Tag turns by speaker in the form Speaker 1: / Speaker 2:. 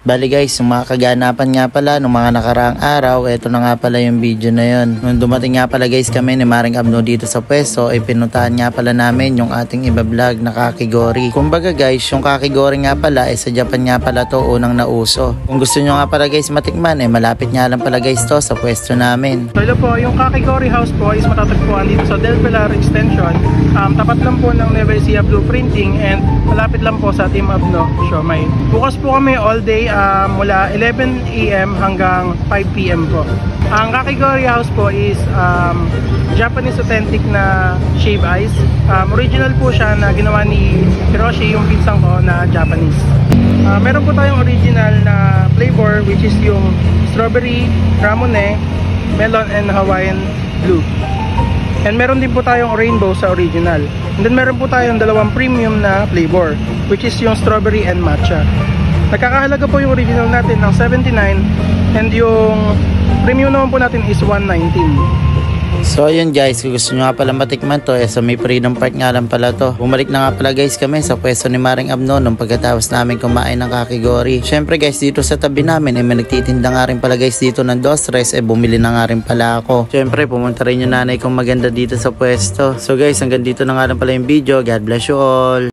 Speaker 1: Bali guys, yung mga kaganapan nga pala nung mga nakaraang araw, eto na nga pala yung video na yun. Nung dumating nga pala guys kami ni Maring Abno dito sa pwesto, ay pinuntahan nga pala namin yung ating iba-vlog na kakigori. Kumbaga guys, yung kakigori nga pala ay sa Japan nga pala to unang nauso. Kung gusto nyo nga pala guys matikman, ay malapit nga lang pala guys to sa pwesto namin.
Speaker 2: Hello po, yung kakigori house po is matatagpuan dito sa Del Pilar Extension. Tapat lang po ng Nueva Ecija Blueprinting and malapit lang po sa Team Abno Siomai. Bukas po kami all day mula 11 AM hanggang 5 PM po. Ang kakigori house po is Japanese authentic na shave ice. Original po siya na ginawa ni Hiroshi, yung pinsang ko na Japanese. Meron po tayong original na flavor which is yung strawberry, ramune, melon, and Hawaiian blue. And meron din po tayong rainbow sa original. And then meron po tayong dalawang premium na flavor which is yung strawberry and matcha. Nagkakahalaga po yung original natin ng 79 and yung premium naman po natin is 119.
Speaker 1: So ayun guys, kung gusto nyo nga pala matikman to, sa may Freedom Park nga lang pala to. Bumalik na nga pala guys kami sa pwesto ni Maring Abno nung pagkatapos namin kumain ng kakigori. Syempre guys, dito sa tabi namin may nagtitinda nga rin pala guys dito ng dos-tres, bumili na nga rin pala ako. Syempre pumunta rin yung nanay kong maganda dito sa pwesto. So guys, hanggang dito na nga lang pala yung video. God bless you all.